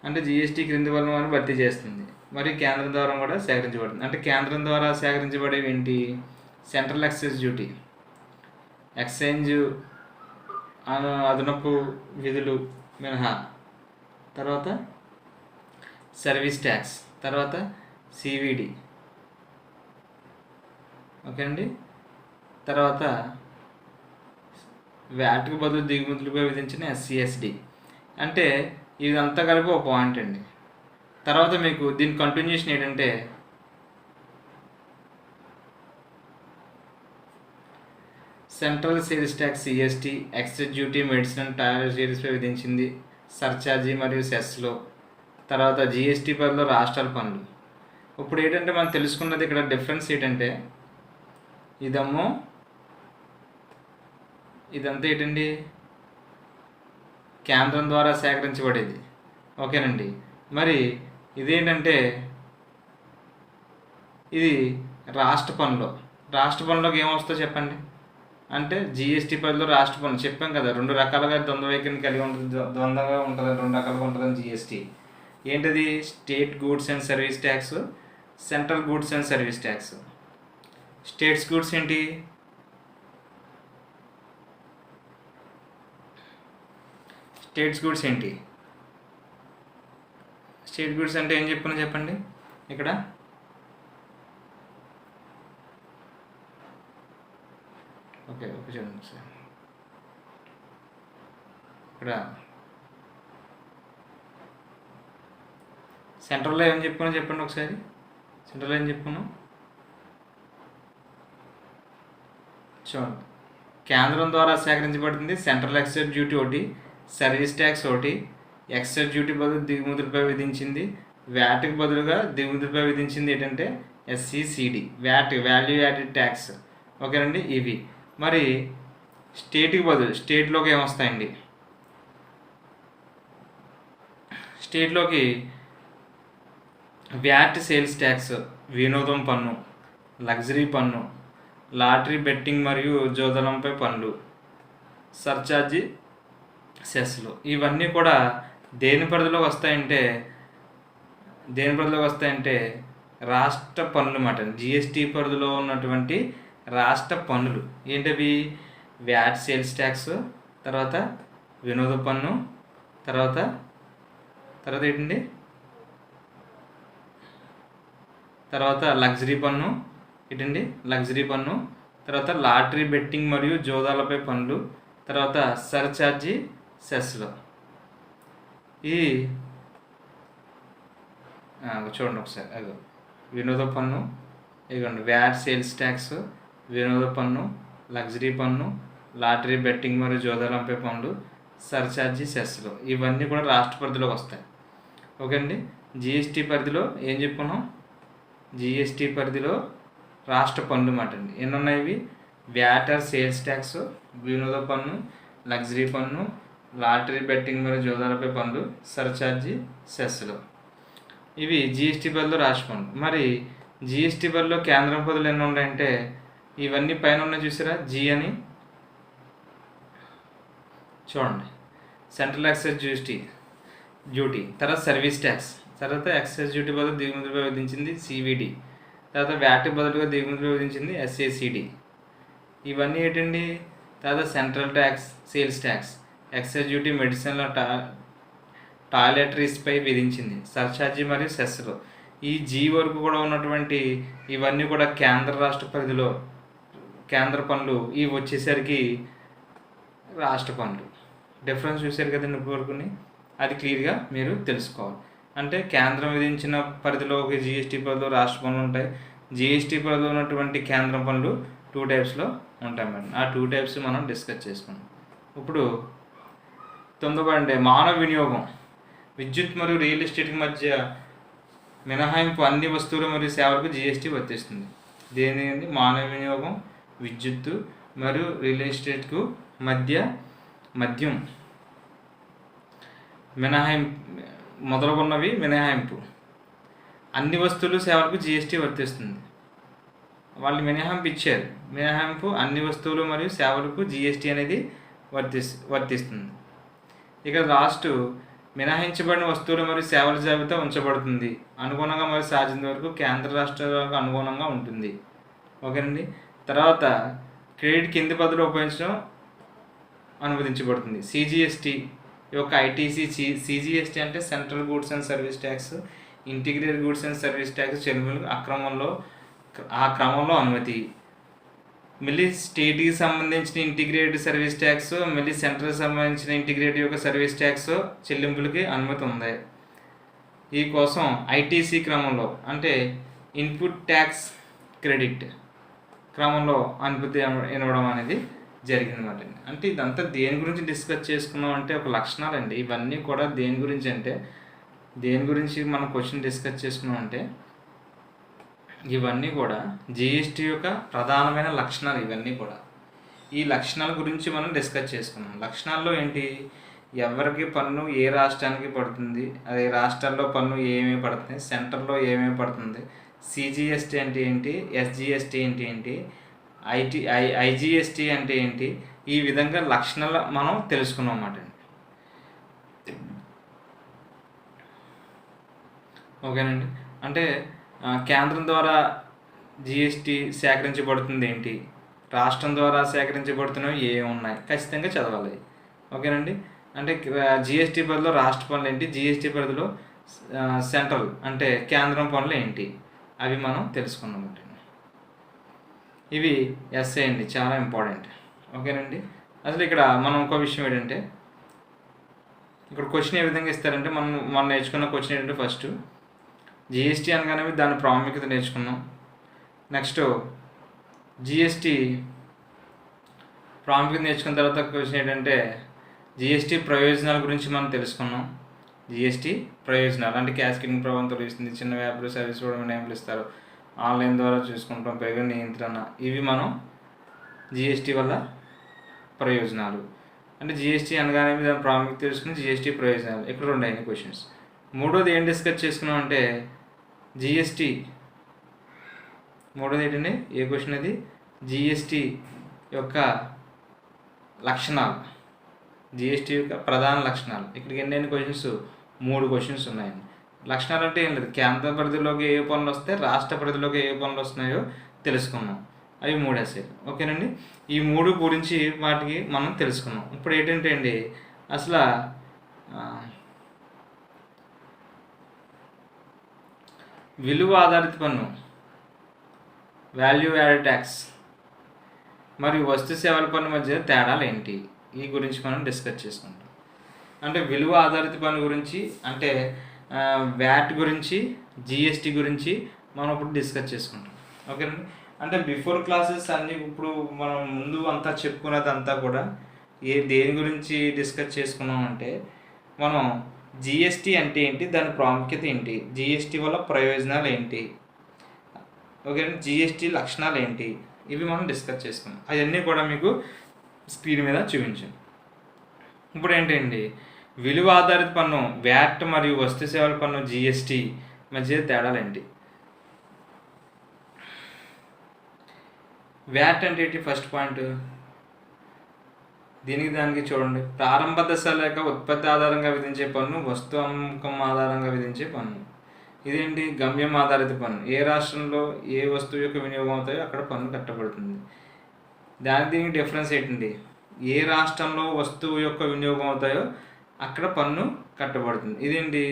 అంటే జిఎస్టీ క్రింది పన్నులను భర్తీ చేస్తుంది మరియు కేంద్రం ద్వారా కూడా సేకరించబడుతుంది. అంటే కేంద్రం ద్వారా సేకరించబడేవి ఏంటి? సెంట్రల్ ఎక్సైజ్ డ్యూటీ, ఎక్స్చేంజ్ అదనపు విధులు మినహా, తర్వాత సర్వీస్ ట్యాక్స్, తర్వాత సివిడి. ఓకే అండి. తర్వాత వ్యాట్కి బదులు దిగుమతులపై విధించిన ఎస్సిఎస్డి. అంటే ఇదంతా కలిపి ఒక పాయింట్ అండి. తర్వాత మీకు దీని కంటిన్యూషన్ ఏంటంటే central sales tax CST, excise duty medicine and టాయిలెటరీస్పై విధించింది సర్చార్జీ మరియు సెస్లో. తర్వాత జిఎస్టీ పరిధిలో రాష్ట్రాల పన్నులు. ఇప్పుడు ఏంటంటే మనం తెలుసుకున్నది ఇక్కడ డిఫరెన్స్ ఏంటంటే ఇదంతా ఏంటండి కేంద్రం ద్వారా సేకరించబడేది. ఓకేనండి. మరి ఇదేంటంటే ఇది రాష్ట్ర పన్నులోకి ఏమొస్తుందో చెప్పండి. అంటే జిఎస్టీ పరిధిలో రాష్ట్ర పన్ను చెప్పాం కదా, 2 రకాలుగా ద్వంద్వ వైఖరిని కలిగి ఉంటుంది, ద్వంద్వగా ఉంటుంది, 2 రకాలుగా ఉంటుందని జిఎస్టీ. ఏంటది? State goods and service tax, central goods and service tax. States goods ఏంటి? స్టేట్ గూడ్స్ అంటే ఏం చెప్పండి ఇక్కడ. ఓకే చూడండి సార్, ఇక్కడ సెంట్రల్లో ఏం చెప్పండి ఒకసారి. సెంట్రల్లో ఏం చెప్పాను చూడండి. కేంద్రం ద్వారా సేకరించబడుతుంది సెంట్రల్ ఎక్సైజ్ డ్యూటీ ఒకటి, సర్వీస్ ట్యాక్స్ ఒకటి, ఎక్సైజ్ డ్యూటీ బదులు దిగుమతులపై విధించింది, వ్యాట్కి బదులుగా దిగుమతులపై విధించింది ఏంటంటే ఎస్సిసిడి, వాల్యూ యాడెడ్ ట్యాక్స్. ఓకేనండి. ఇవి మరి స్టేట్కి బదులు స్టేట్లోకి ఏమొస్తాయండి? స్టేట్లోకి వ్యాట్ సేల్స్ ట్యాక్స్, వినోదం పన్ను, లగ్జరీ పన్ను, లాటరీ బెట్టింగ్ మరియు జోదనంపై పన్నులు, సర్చార్జీ సెస్లు, ఇవన్నీ కూడా దేని పరిధిలోకి వస్తాయంటే రాష్ట్ర పన్నులు మాట. జిఎస్టీ పరిధిలో ఉన్నటువంటి రాష్ట్ర పన్నులు ఏంటవి? వ్యాట్ సేల్స్ ట్యాక్స్, తర్వాత వినోద పన్ను, తర్వాత ఏంటండి, తర్వాత లగ్జరీ పన్ను, ఏంటండి లగ్జరీ పన్ను, తర్వాత లాటరీ బెట్టింగ్ మరియు జోదాలపై పన్నులు, తర్వాత సర్చార్జీ సెస్లు. ఈ చూడండి ఒకసారి, అదో వినోద పన్ను, ఇదిగోండి వ్యాట్ సేల్స్ ట్యాక్స్, వినోద పన్ను, లగ్జరీ పన్ను, లాటరీ బెట్టింగ్ మరియు జోదాలంపై పన్నులు, సర్చార్జీ సెస్లు, ఇవన్నీ కూడా రాష్ట్ర పరిధిలోకి వస్తాయి. ఓకే అండి. జిఎస్టీ పరిధిలో ఏం చెప్పుకున్నాం? జిఎస్టీ పరిధిలో రాష్ట్ర పన్నులు మాట అండి. ఎన్ని ఉన్నాయి ఇవి? వ్యాట్ ఆర్ సేల్స్ ట్యాక్స్, వినోద పన్ను, లగ్జరీ పన్ను, లాటరీ బెట్టింగ్ మరియు జోదాలపై పన్నులు, సర్చార్జీ సెస్లు, ఇవి జిఎస్టీ పరిధిలో రాష్ట్ర పన్నులు. మరి జిఎస్టీ పరిధిలో కేంద్రం పన్నులు ఎన్ని ఉన్నాయంటే ఇవన్నీ పైన ఉన్నాయి చూసారా, జీ అని చూడండి. సెంట్రల్ ఎక్సైజ్ డ్యూటీ, తర్వాత సర్వీస్ ట్యాక్స్, తర్వాత ఎక్సైజ్ డ్యూటీ బదులు దిగుమతులపై విధించింది సివిడి, తర్వాత వ్యాట్ బదులుగా దిగుమతులపై విధించింది ఎస్ఏసిడి. ఇవన్నీ ఏంటండి? తర్వాత central tax, sales tax, excise duty మెడిసిన్ల టాయిలెటరీస్పై విధించింది, సర్చార్జీ మరియు సెస్లు. ఈ జీ వరకు కూడా ఉన్నటువంటి ఇవన్నీ కూడా కేంద్ర రాష్ట్ర పరిధిలో కేంద్ర పన్నులు. ఇవి వచ్చేసరికి రాష్ట్ర పన్నులు. డిఫరెన్స్ చూశారు కదండి ఇప్పటి వరకుని, అది క్లియర్గా మీరు తెలుసుకోవాలి. అంటే కేంద్రం విధించిన పరిధిలో ఒక జిఎస్టీ పరిధిలో రాష్ట్ర పన్నులు ఉంటాయి. జిఎస్టీ పరిధిలో ఉన్నటువంటి కేంద్ర పన్నులు 2 టైప్స్లో ఉంటాయి మేడం. ఆ 2 టైప్స్ మనం డిస్కస్ చేసుకున్నాం. ఇప్పుడు 9 మానవ వినియోగం, విద్యుత్ మరియు రియల్ ఎస్టేట్కి మధ్య మినహాయింపు అన్ని వస్తువులు మరియు సేవలకు జిఎస్టీ వర్తిస్తుంది. దేని? మానవ వినియోగం, విద్యుత్తు మరియు రియల్ ఎస్టేట్కు మద్యం మొదలుగున్నవి మినహాయింపు అన్ని వస్తువులు సేవలకు జిఎస్టీ వర్తిస్తుంది. వాళ్ళు మినహాయింపు ఇచ్చారు. మినహాయింపు అన్ని వస్తువులు మరియు సేవలకు జిఎస్టీ అనేది వర్తిస్తుంది. ఇక లాస్ట్, మినహాయించబడిన వస్తువులు మరియు సేవల జాబితా ఉంచబడుతుంది. అనుగుణంగా మరియు సాధ్యత వరకు కేంద్ర రాష్ట్రాలకు అనుగుణంగా ఉంటుంది. ఓకేనండి. తర్వాత క్రెడిట్ కింది పద్ధతిలో ఉపయోగించడం అనుమతించబడుతుంది. సిజిఎస్టీ యొక్క ఐటీసీ, సిజిఎస్టీ అంటే central goods and service tax, integrated goods and service tax చెల్లింపులు ఆ క్రమంలో అనుమతి. మళ్ళీ స్టేట్కి సంబంధించిన ఇంటిగ్రేటెడ్ సర్వీస్ ట్యాక్స్, మళ్ళీ సెంట్రల్కి సంబంధించిన ఇంటిగ్రేటెడ్ యొక్క సర్వీస్ ట్యాక్స్ చెల్లింపులకి అనుమతి ఉంది. ఈ కోసం ఐటీసీ క్రమంలో అంటే ఇన్పుట్ ట్యాక్స్ క్రెడిట్ క్రమంలో అనుమతి ఇవ్వడం అనేది జరిగిందన్నమాట. అంటే ఇదంతా దేని గురించి డిస్కస్ చేసుకున్నాం అంటే ఒక లక్షణాలండి. ఇవన్నీ కూడా దేని గురించి అంటే దేని గురించి మనం క్వశ్చన్ డిస్కస్ చేసుకున్నాం అంటే ఇవన్నీ కూడా జిఎస్టీ యొక్క ప్రధానమైన లక్షణాలు. ఇవన్నీ కూడా ఈ లక్షణాల గురించి మనం డిస్కస్ చేసుకున్నాం. లక్షణాల్లో ఏంటి? ఎవరికి పన్ను ఏ రాష్ట్రానికి పడుతుంది, అదే రాష్ట్రాల్లో పన్ను ఏమేమి పడుతుంది, సెంటర్లో ఏమేమి పడుతుంది, సిజిఎస్టీ అంటే ఏంటి, ఎస్జిఎస్టీ అంటే ఏంటి, ఐజిఎస్టీ అంటే ఏంటి, ఈ విధంగా లక్షణాలు మనం తెలుసుకున్నాం అన్నమాట. ఓకేనండి. అంటే కేంద్రం ద్వారా జిఎస్టీ సేకరించబడుతుంది ఏంటి, రాష్ట్రం ద్వారా సేకరించబడుతున్నవి ఏమి ఉన్నాయి, ఖచ్చితంగా చదవాలి. ఓకేనండి. అంటే జిఎస్టీ పరిధిలో రాష్ట్ర పన్నులు ఏంటి, జిఎస్టీ పరిధిలో సెంట్రల్ అంటే కేంద్రం పన్నులు ఏంటి, అవి మనం తెలుసుకున్నాం. ఇవి ఎస్ఏ అండి, చాలా ఇంపార్టెంట్. ఓకేనండి. అసలు ఇక్కడ మనం ఇంకో విషయం ఏంటంటే ఇక్కడ క్వశ్చన్ ఏ విధంగా ఇస్తారంటే మనం నేర్చుకున్న క్వశ్చన్ ఏంటంటే ఫస్ట్ జిఎస్టీ అనగానే దాని ప్రాముఖ్యత నేర్చుకున్నాం. నెక్స్ట్ జిఎస్టీ ప్రాముఖ్యత నేర్చుకున్న తర్వాత క్వశ్చన్ ఏంటంటే జిఎస్టీ ప్రయోజనాల గురించి మనం తెలుసుకున్నాం. జిఎస్టీ ప్రయోజనాలు అంటే క్యాస్కేడింగ్ ప్రభావం తొలగిస్తుంది, చిన్న వ్యాపారులు సర్వీస్ కూడా మినహాయింపులు ఇస్తారు, ఆన్లైన్ ద్వారా చూసుకుంటాం, పెరిగిన నియంత్రణ, ఇవి మనం జిఎస్టీ వల్ల ప్రయోజనాలు. అంటే జిఎస్టీ అనగానే దాని ప్రాముఖ్యత తెలుసుకుని జిఎస్టీ ప్రయోజనాలు. ఇక్కడ 2 అయినాయి క్వశ్చన్స్. మూడోది ఏం డిస్కస్ చేసుకున్నాం అంటే జిఎస్టీ. మూడోది ఏంటండి, ఏ క్వశ్చన్ అది, జిఎస్టీ యొక్క లక్షణాలు, జిఎస్టీ యొక్క ప్రధాన లక్షణాలు. ఇక్కడికి ఎన్ని క్వశ్చన్స్, 3 క్వశ్చన్స్ ఉన్నాయండి. లక్షణాలు అంటే ఏం లేదు, కేంద్ర పరిధిలోకి ఏ పనులు వస్తాయి, రాష్ట్ర పరిధిలోకి ఏ పనులు వస్తున్నాయో తెలుసుకున్నాం. అవి 3 ఎస్ఏలు. ఓకేనండి, ఈ 3 గురించి వాటికి మనం తెలుసుకున్నాం. ఇప్పుడు ఏంటంటే అండి, అసలు విలువ ఆధారిత పన్ను, వాల్యూ యాడెడ్ ట్యాక్స్ మరియు వస్తు సేవల పన్ను మధ్య తేడాలు ఏంటి, ఈ గురించి మనం డిస్కస్ చేసుకుంటాం. అంటే విలువ ఆధారిత పన్ను గురించి అంటే వ్యాట్ గురించి, జిఎస్టీ గురించి మనం ఇప్పుడు డిస్కస్ చేసుకుంటాం. ఓకేనండి, అంటే బిఫోర్ క్లాసెస్ అన్నీ ఇప్పుడు మనం ముందు అంతా చెప్పుకున్నది అంతా కూడా దేని గురించి డిస్కస్ చేసుకున్నాం అంటే, మనం జిఎస్టీ అంటే ఏంటి, దాని ప్రాముఖ్యత ఏంటి, జిఎస్టీ వల్ల ప్రయోజనాలు ఏంటి, ఓకేనండి, జిఎస్టీ లక్షణాలు ఏంటి, ఇవి మనం డిస్కస్ చేసుకున్నాం. అవన్నీ కూడా మీకు స్క్రీన్ మీద చూపించాను. ఇప్పుడు ఏంటండి, విలువ ఆధారిత పన్ను వ్యాట్ మరియు వస్తు సేవల పన్ను జిఎస్టీ మధ్య తేడాలు ఏంటి. వ్యాట్ అంటే ఏంటి, ఫస్ట్ పాయింట్, దానికి చూడండి, ప్రారంభ దశ లేక ఉత్పత్తి ఆధారంగా విధించే పన్ను, వస్తు అమ్మకం ఆధారంగా విధించే పన్ను. ఇదేంటి, గమ్యం ఆధారిత పన్ను, ఏ రాష్ట్రంలో ఏ వస్తువు యొక్క వినియోగం అవుతాయో అక్కడ పన్ను కట్టబడుతుంది. దీనికి డిఫరెన్స్ ఏంటండి, ఏ రాష్ట్రంలో వస్తువు యొక్క వినియోగం అవుతాయో అక్కడ పన్ను కట్టబడుతుంది. ఇదేంటి,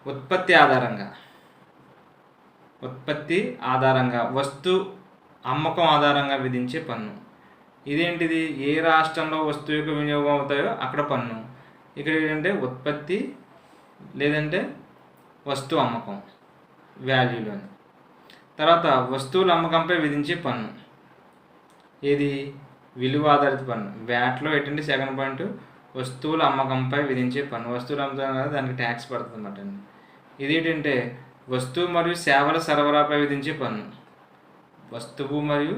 ఉత్పత్తి ఆధారంగా వస్తు అమ్మకం ఆధారంగా విధించే పన్ను. ఇదేంటిది, ఏ రాష్ట్రంలో వస్తువు యొక్క వినియోగం అవుతాయో అక్కడ పన్ను. ఇక్కడ ఏంటంటే ఉత్పత్తి లేదంటే వస్తు అమ్మకం వాల్యూలోని. తర్వాత వస్తువుల అమ్మకంపై విధించే పన్ను, ఏది, విలువ ఆధారిత పన్ను. వ్యాట్లో ఏంటంటే సెకండ్ పాయింట్, వస్తువుల అమ్మకంపై విధించే పన్ను. వస్తువులు అమ్ముతాం కదా, దానికి ట్యాక్స్ పడుతుంది అన్నమాట అండి. ఇది ఏంటంటే వస్తువు మరియు సేవల సరఫరాపై విధించే పన్ను. వస్తువు మరియు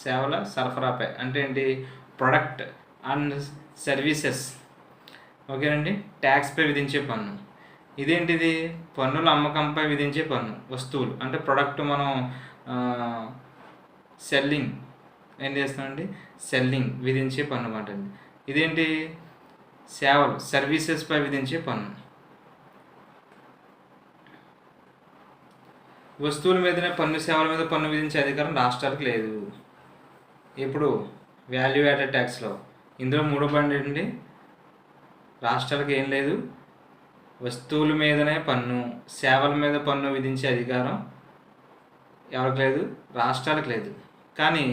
సేవల సరఫరాపై అంటే ఏంటి, ప్రొడక్ట్ అండ్ సర్వీసెస్, ఓకేనండి, ట్యాక్స్పై విధించే పన్ను. ఇదేంటిది, పన్నుల అమ్మకంపై విధించే పన్ను. వస్తువులు అంటే ప్రొడక్ట్ మనం సెల్లింగ్ ఏం చేస్తామండి, సెల్లింగ్ విధించే పన్ను అన్నమాట అండి. ఇదేంటి, సేవలు సర్వీసెస్పై విధించే పన్ను. వస్తువుల మీదనే పన్ను, సేవల మీద పన్ను విధించే అధికారం రాష్ట్రాలకు లేదు. ఇప్పుడు వాల్యూ యాడెడ్ ట్యాక్స్లో ఇందులో 3వ పాయింట్ ఏంటండి, రాష్ట్రాలకు ఏం లేదు, వస్తువుల మీదనే పన్ను, సేవల మీద పన్ను విధించే అధికారం ఎవరికి లేదు, రాష్ట్రాలకు లేదు. కానీ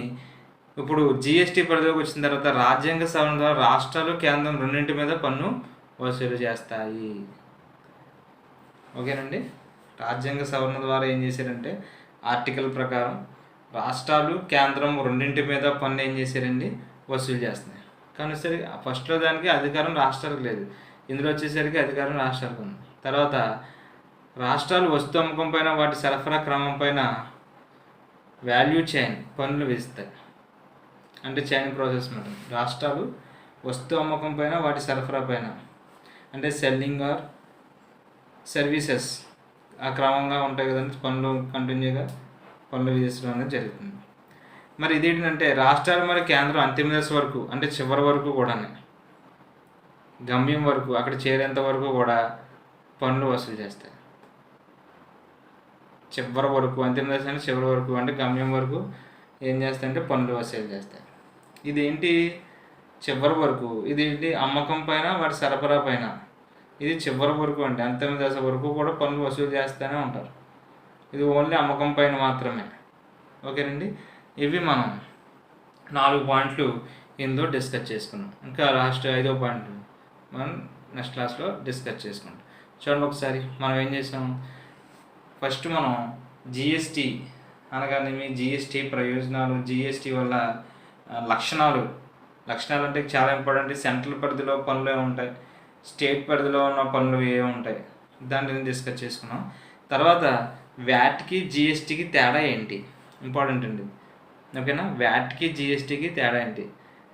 ఇప్పుడు జిఎస్టీ పరిధిలోకి వచ్చిన తర్వాత రాజ్యాంగ సవరణ ద్వారా రాష్ట్రాలు, కేంద్రం రెండింటి మీద పన్ను వసూలు చేస్తాయి. ఓకేనండి, రాజ్యాంగ సవరణ ద్వారా ఏం చేశారంటే, ఆర్టికల్ ప్రకారం రాష్ట్రాలు, కేంద్రం రెండింటి మీద పన్ను ఏం చేశారండి, వసూలు చేస్తున్నాయి. కానీ సరే ఫస్ట్లో దానికి అధికారం రాష్ట్రాలకు లేదు, ఇందులో వచ్చేసరికి అధికారం రాష్ట్రాలకు ఉంది. తర్వాత రాష్ట్రాలు వస్తు అమ్మకం పైన, వాటి సరఫరా క్రమం పైన వాల్యూ చైన్ పన్నులు విధిస్తాయి. అంటే చైన్ ప్రాసెస్ మాట. రాష్ట్రాలు వస్తు అమ్మకం పైన, వాటి సరఫరా పైన అంటే సెల్లింగ్ ఆర్ సర్వీసెస్ ఆ క్రమంగా ఉంటాయి కదండి, పనులు కంటిన్యూగా పనులు విధించడం అనేది జరుగుతుంది. మరి ఇదేంటంటే రాష్ట్రాలు మరియు కేంద్రం అంతిమ దశ వరకు అంటే చివరి వరకు కూడా, గమ్యం వరకు అక్కడ చేరేంత వరకు కూడా పన్నులు వసూలు చేస్తాయి. చివరి వరకు, అంతిమ దశ అంటే చివరి వరకు అంటే గమ్యం వరకు ఏం చేస్తాయంటే పన్నులు వసూలు చేస్తాయి. ఇదేంటి, చివరి వరకు. ఇదేంటి, అమ్మకం పైన, వాటి సరఫరా పైన. ఇది చివరి వరకు అంటే అంతిమ దశ వరకు కూడా పన్నులు వసూలు చేస్తూనే ఉంటారు. ఇది ఓన్లీ అమ్మకం పైన మాత్రమే. ఓకేనండి, ఇవి మనం 4 పాయింట్లు ఇందులో డిస్కస్ చేసుకున్నాం. ఇంకా లాస్ట్ 5వ పాయింట్ మనం నెక్స్ట్ క్లాస్లో డిస్కస్ చేసుకుంటాం. చూడండి ఒకసారి మనం ఏం చేసాం. ఫస్ట్ మనం జిఎస్టీ అనగానే జిఎస్టీ ప్రయోజనాలు, జిఎస్టీ వల్ల లక్షణాలు అంటే చాలా ఇంపార్టెంట్. సెంట్రల్ పరిధిలో పనులు ఉంటాయి, స్టేట్ పరిధిలో ఉన్న పనులు ఉంటాయి, దాన్ని డిస్కస్ చేసుకున్నాం. తర్వాత వ్యాట్కి జిఎస్టీకి తేడా ఏంటి, ఇంపార్టెంట్ అండి. ఓకేనా, వ్యాట్కి జిఎస్టీకి తేడా ఏంటి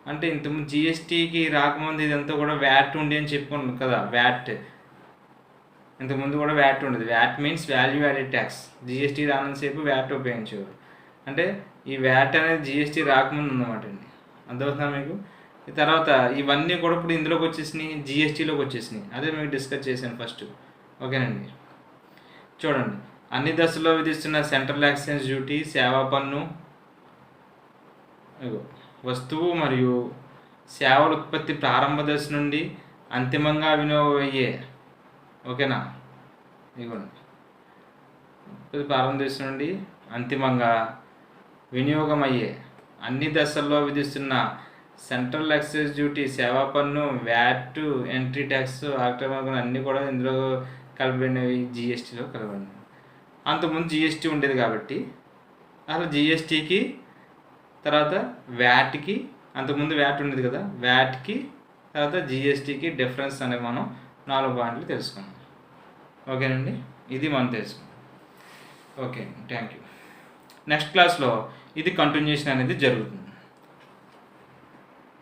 అంటే, ఇంతకుముందు జిఎస్టీకి రాకముందు ఇదంతా కూడా వ్యాట్ ఉండి అని చెప్పుకున్నాం కదా. వ్యాట్ ఇంతకుముందు కూడా వ్యాట్ ఉండదు. VAT means value added tax. GST రానంతసేపు వ్యాట్ ఉపయోగించేవారు. అంటే ఈ వ్యాట్ అనేది జిఎస్టీ రాకముందు ఉందన్నమాట అండి. అర్థమవుతుందా మీకు? ఈ తర్వాత ఇవన్నీ కూడా ఇప్పుడు ఇందులోకి వచ్చేసినాయి, జిఎస్టీలోకి వచ్చేసినాయి. అదే మీకు డిస్కస్ చేశాను ఫస్ట్. ఓకేనండి. చూడండి, అన్ని దశల్లో విధిస్తున్న సెంట్రల్ ఎక్సైజ్ డ్యూటీ, సేవా పన్ను, వస్తువు మరియు సేవల ఉత్పత్తి ప్రారంభ దశ నుండి అంతిమంగా వినియోగమయ్యే, ఓకేనా, ఇదిగోండి, ఉత్పత్తి ప్రారంభ దశ నుండి అంతిమంగా వినియోగమయ్యే అన్ని దశల్లో విధిస్తున్న సెంట్రల్ ఎక్సైజ్ డ్యూటీ, సేవా పన్ను, వ్యాట్, ఎంట్రీ ట్యాక్స్, ఆక్రమణ అన్నీ కూడా ఇందులో కలిపినవి, జిఎస్టీలో కలిపినవి. అంతకుముందు జిఎస్టీ ఉండేది కాబట్టి అసలు జిఎస్టీకి తర్వాత వ్యాట్కి, అంతకుముందు వ్యాట్ ఉండేది కదా, వ్యాట్కి తర్వాత జిఎస్టీకి డిఫరెన్స్ అనేది మనం 4 పాయింట్లు తెలుసుకున్నాం. ఓకేనండి, ఇది మనం తెలుసుకున్నాం. Okay, thank you. నెక్స్ట్ క్లాస్లో ఇది కంటిన్యూషన్ అనేది జరుగుతుంది.